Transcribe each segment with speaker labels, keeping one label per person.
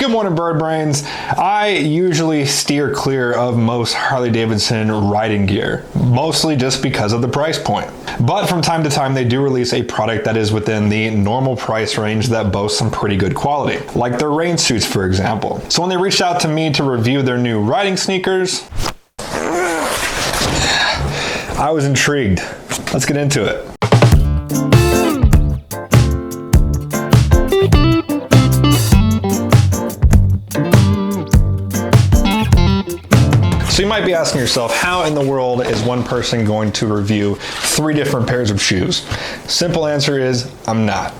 Speaker 1: Good morning, bird brains. I usually steer clear of most Harley-Davidson riding gear, mostly just because of the price point. But from time to time, they do release a product that is within the normal price range that boasts some pretty good quality, like their rain suits, for example. So when they reached out to me to review their new riding sneakers, I was intrigued. Let's get into it. So you might be asking yourself, how in the world is one person going to review 3 different pairs of shoes? Simple answer is, I'm not.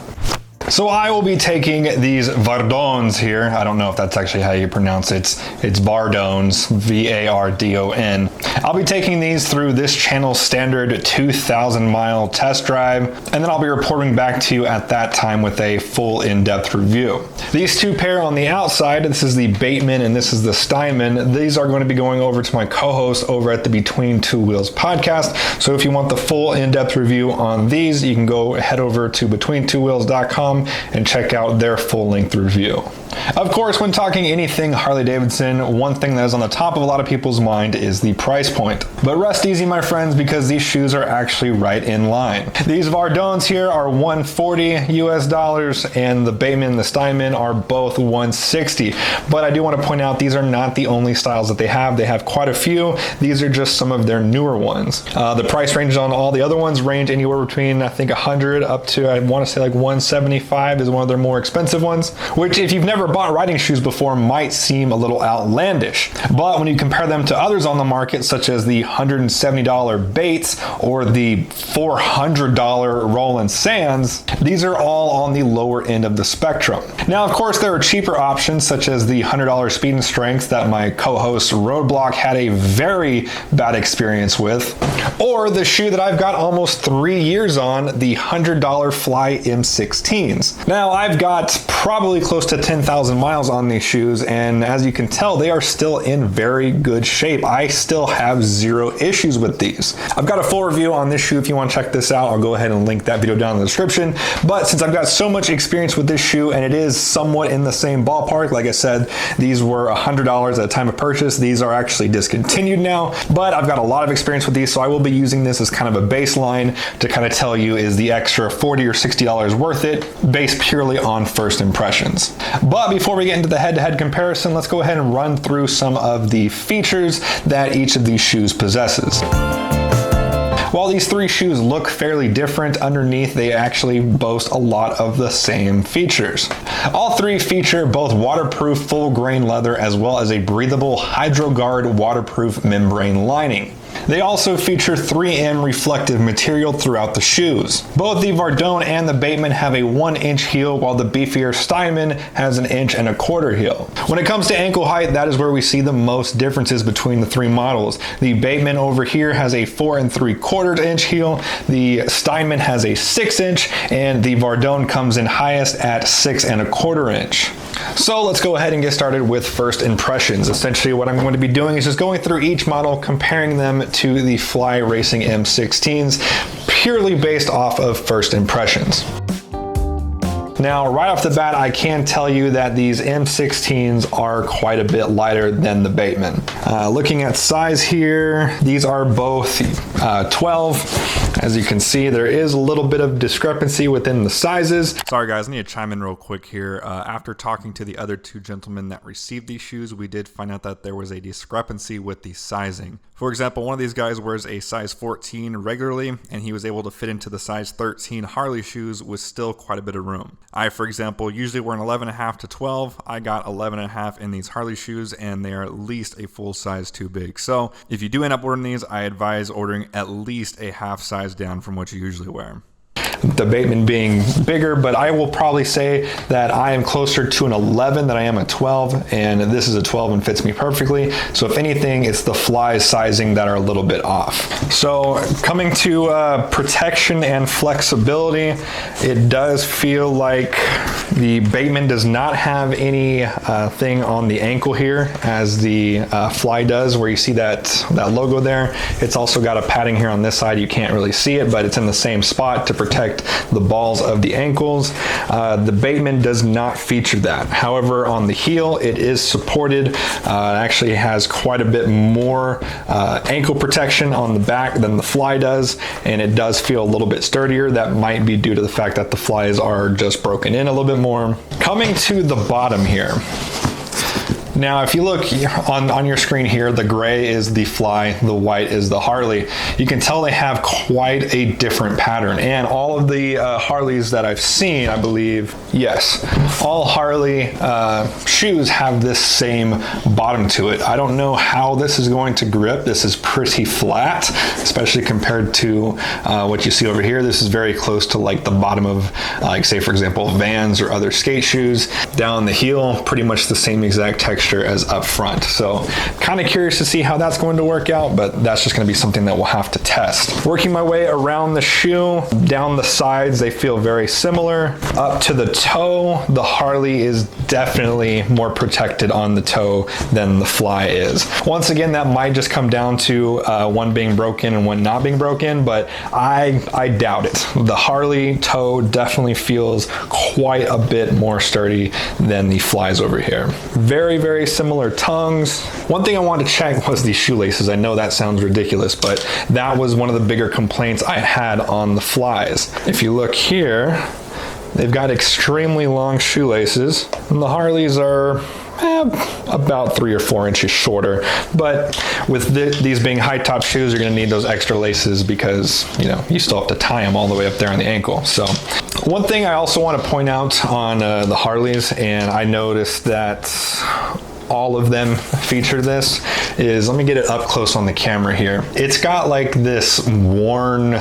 Speaker 1: So I will be taking these Vardones here. I don't know if that's actually how you pronounce it. It's Vardones, V-A-R-D-O-N. I'll be taking these through this channel's standard 2,000 mile test drive, and then I'll be reporting back to you at that time with a full in-depth review. These 2 pair on the outside, this is the Bateman and this is the Steinman. These are going to be going over to my co-host over at the Between Two Wheels podcast. So if you want the full in-depth review on these, you can go head over to betweentwowheels.com and check out their full-length review. Of course, when talking anything Harley-Davidson, one thing that is on the top of a lot of people's mind is the price point. But rest easy, my friends, because these shoes are actually right in line. These Vardones here are $140 US, and the Bateman and the Steinman are both $160. But I do want to point out these are not the only styles that they have. They have quite a few. These are just some of their newer ones. The price ranges on all the other ones range anywhere between, I think, 100 up to, I want to say, like 175 is one of their more expensive ones, which if you've never bought riding shoes before might seem a little outlandish. But when you compare them to others on the market, such as the $170 Bates or the $400 Roland Sands, these are all on the lower end of the spectrum. Now, of course, there are cheaper options such as the $100 Speed and Strength that my co-host Roadblock had a very bad experience with, or the shoe that I've got almost 3 years on, the $100 Fly M16s. Now, I've got probably close to 10,000 miles on these shoes, and as you can tell, they are still in very good shape. I still have 0 issues with these. I've got a full review on this shoe. If you want to check this out, I'll go ahead and link that video down in the description. But since I've got so much experience with this shoe, and it is somewhat in the same ballpark, like I said, these were $100 at the time of purchase. These are actually discontinued now, but I've got a lot of experience with these, so I will be using this as kind of a baseline to kind of tell you, is the extra $40 or $60 worth it, based purely on first impressions. But before we get into the head-to-head comparison, let's go ahead and run through some of the features that each of these shoes possesses. While these 3 shoes look fairly different, underneath they actually boast a lot of the same features. All 3 feature both waterproof full grain leather as well as a breathable HydroGuard waterproof membrane lining. They also feature 3M reflective material throughout the shoes. Both the Vardone and the Bateman have a 1-inch heel, while the beefier Steinman has an 1.25-inch heel. When it comes to ankle height, that is where we see the most differences between the 3 models. The Bateman over here has a 4.75-inch heel, the Steinman has a 6-inch, and the Vardone comes in highest at 6.25-inch. So let's go ahead and get started with first impressions. Essentially what I'm going to be doing is just going through each model, comparing them to the Fly Racing M16s, purely based off of first impressions. Now, right off the bat, I can tell you that these M16s are quite a bit lighter than the Bateman. Looking at size here, these are both 12. As you can see, there is a little bit of discrepancy within the sizes.
Speaker 2: Sorry guys, I need to chime in real quick here. After talking to the other 2 gentlemen that received these shoes, we did find out that there was a discrepancy with the sizing. For example, one of these guys wears a size 14 regularly, and he was able to fit into the size 13 Harley shoes with still quite a bit of room. I, for example, usually wear an 11.5 to 12. I got 11.5 in these Harley shoes, and they are at least a full size too big. So if you do end up ordering these, I advise ordering at least a half size down from what you usually wear.
Speaker 1: the Bateman being bigger, but I will probably say that I am closer to an 11 than I am a 12, and this is a 12 and fits me perfectly. So if anything, it's the flies sizing that are a little bit off. So coming to protection and flexibility, it does feel like the Bateman does not have any thing on the ankle here as the Fly does, where you see that logo there. It's also got a padding here on this side. You can't really see it, but it's in the same spot to protect protect the balls of the ankles. The Bateman does not feature that. However, on the heel, it is supported. It actually has quite a bit more ankle protection on the back than the Fly does, and it does feel a little bit sturdier. That might be due to the fact that the Flies are just broken in a little bit more. Coming to the bottom here. Now, if you look on your screen here, the gray is the Fly, the white is the Harley. You can tell they have quite a different pattern. And all of the Harleys that I've seen, I believe, yes, all Harley shoes have this same bottom to it. I don't know how this is going to grip. This is pretty flat, especially compared to what you see over here. This is very close to like the bottom of, like, say, for example, Vans or other skate shoes. Down the heel, pretty much the same exact texture as up front. So kind of curious to see how that's going to work out, but that's just going to be something that we'll have to test. Working my way around the shoe, down the sides, they feel very similar. Up to the toe, the Harley is definitely more protected on the toe than the Fly is. Once again, that might just come down to one being broken and one not being broken, but I doubt it. The Harley toe definitely feels quite a bit more sturdy than the Flies over here. Very, very similar tongues. One thing I wanted to check was the shoelaces. I know that sounds ridiculous, but that was one of the bigger complaints I had on the Flies. If you look here, they've got extremely long shoelaces, and the Harleys are about 3 or 4 inches shorter. But with these being high top shoes, you're going to need those extra laces because, you know, you still have to tie them all the way up there on the ankle. So one thing I also want to point out on the Harleys, and I noticed that all of them feature this, is, let me get it up close on the camera here. It's got like this worn,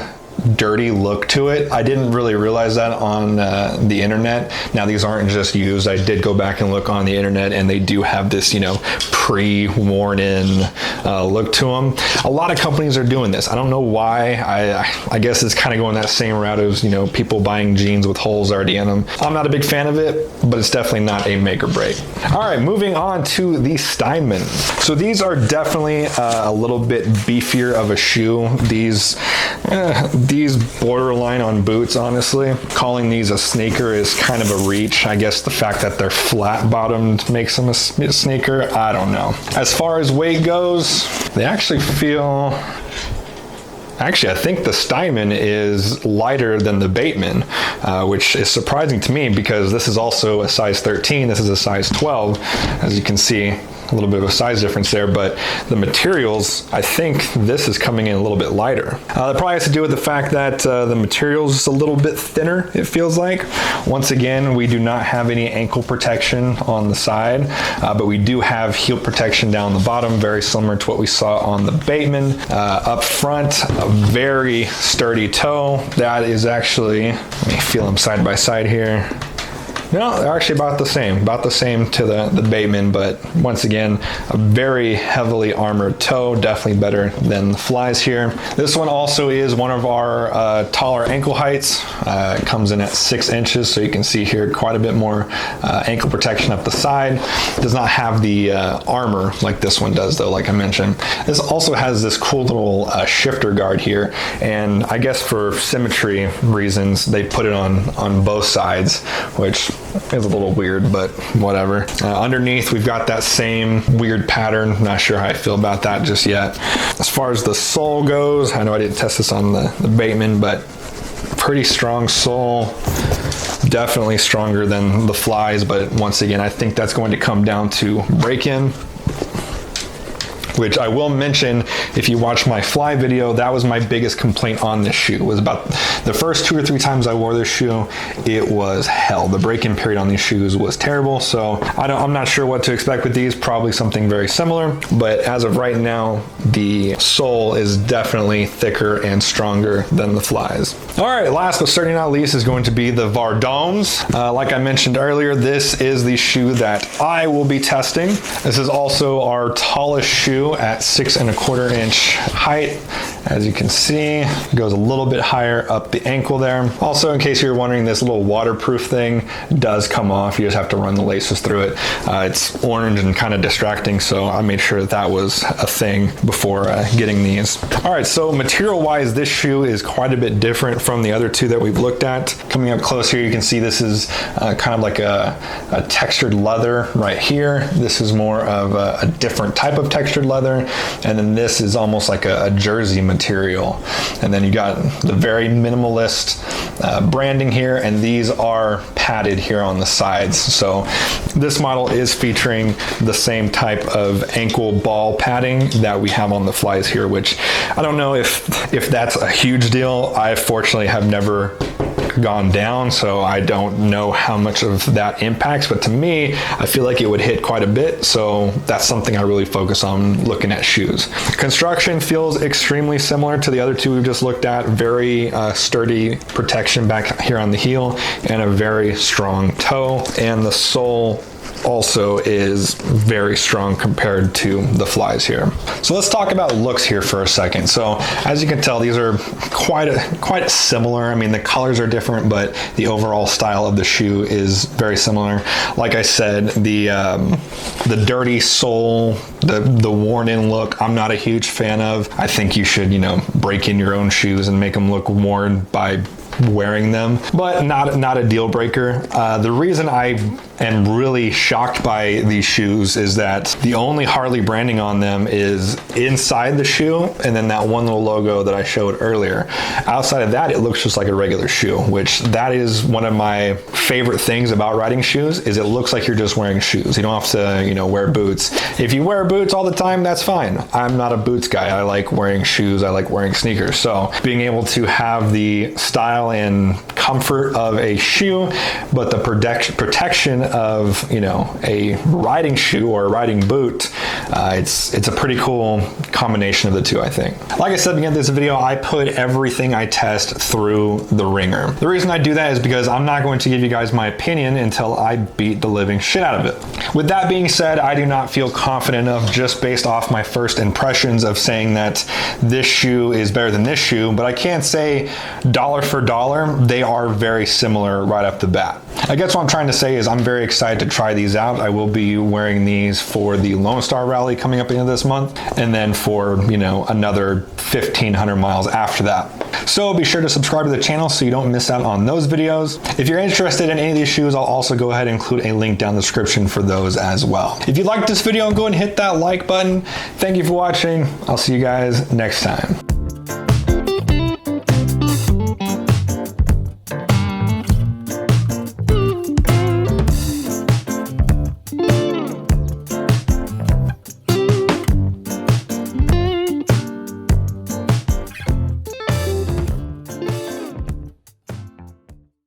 Speaker 1: dirty look to it. I didn't really realize that on the internet. Now, these aren't just used. I did go back and look on the internet, and they do have this, you know, pre-worn in look to them. A lot of companies are doing this. I don't know why. I guess it's kind of going that same route as, you know, people buying jeans with holes already in them. I'm not a big fan of it, but it's definitely not a make or break. All right, moving on to the Steinman. So these are definitely a little bit beefier of a shoe. These borderline on boots, honestly. Calling these a sneaker is kind of a reach. I guess the fact that they're flat bottomed makes them a sneaker. I don't know. As far as weight goes, they actually feel... Actually, I think the Steinman is lighter than the Bateman, which is surprising to me because this is also a size 13. This is a size 12. As you can see, a little bit of a size difference there, but the materials, I think this is coming in a little bit lighter. That probably has to do with the fact that the material is a little bit thinner, it feels like. Once again, we do not have any ankle protection on the side, but we do have heel protection down the bottom, very similar to what we saw on the Bateman. Up front, a very sturdy toe. That is actually, let me feel them side by side here. No, they're actually about the same to the Bateman, but once again, a very heavily armored toe, definitely better than the Flies here. This one also is one of our taller ankle heights. It comes in at 6 inches, so you can see here quite a bit more ankle protection up the side. It does not have the armor like this one does, though, like I mentioned. This also has this cool little shifter guard here, and I guess for symmetry reasons, they put it on both sides, which is a little weird, but whatever. Underneath, we've got that same weird pattern. Not sure how I feel about that just yet. As far as the sole goes, I know I didn't test this on the Bateman, but pretty strong sole. Definitely stronger than the Flies, but once again, I think that's going to come down to break-in, which I will mention, if you watch my Fly video, that was my biggest complaint on this shoe. It was about the first 2 or 3 times I wore this shoe, it was hell. The break-in period on these shoes was terrible, so I'm not sure what to expect with these, probably something very similar, but as of right now, the sole is definitely thicker and stronger than the Flies. All right, last but certainly not least is going to be the Vardones. Like I mentioned earlier, this is the shoe that I will be testing. This is also our tallest shoe at 6 1/4 inch height. As you can see, it goes a little bit higher up the ankle there. Also, in case you're wondering, this little waterproof thing does come off. You just have to run the laces through it. It's orange and kind of distracting, so I made sure that was a thing before getting these. All right, so material-wise, this shoe is quite a bit different from the other two that we've looked at. Coming up close here, you can see this is kind of like a textured leather right here. This is more of a different type of textured leather, and then this is almost like a jersey material. And then you got the very minimalist branding here, and these are padded here on the sides. So this model is featuring the same type of ankle ball padding that we have on the flies here, which I don't know if that's a huge deal. I fortunately have never gone down, so I don't know how much of that impacts, but to me, I feel like it would hit quite a bit, so that's something I really focus on looking at shoes. Construction feels extremely similar to the other two we've just looked at. Very sturdy protection back here on the heel and a very strong toe, and the sole also is very strong compared to the flies here. So let's talk about looks here for a second. So as you can tell, these are quite similar. I mean, the colors are different, but the overall style of the shoe is very similar. Like I said, the dirty sole, the worn-in look, I'm not a huge fan of. I think you should, break in your own shoes and make them look worn by wearing them, but not a deal breaker. The reason I am really shocked by these shoes is that the only Harley branding on them is inside the shoe, and then that one little logo that I showed earlier. Outside of that, it looks just like a regular shoe, which that is one of my favorite things about riding shoes, is it looks like you're just wearing shoes. You don't have to, wear boots. If you wear boots all the time, that's fine. I'm not a boots guy. I like wearing shoes. I like wearing sneakers. So being able to have the style and comfort of a shoe, but the protection of a riding shoe or a riding boot, it's a pretty cool combination of the two, I think. Like I said at the beginning of this video, I put everything I test through the ringer. The reason I do that is because I'm not going to give you guys my opinion until I beat the living shit out of it. With that being said, I do not feel confident enough, just based off my first impressions, of saying that this shoe is better than this shoe, but I can't say dollar for dollar they are very similar right off the bat. I guess what I'm trying to say is I'm very excited to try these out. I will be wearing these for the Lone Star Rally coming up at the end of this month, and then for another 1,500 miles after that. So be sure to subscribe to the channel so you don't miss out on those videos. If you're interested in any of these shoes, I'll also go ahead and include a link down in the description for those as well. If you liked this video, go and hit that like button. Thank you for watching. I'll see you guys next time.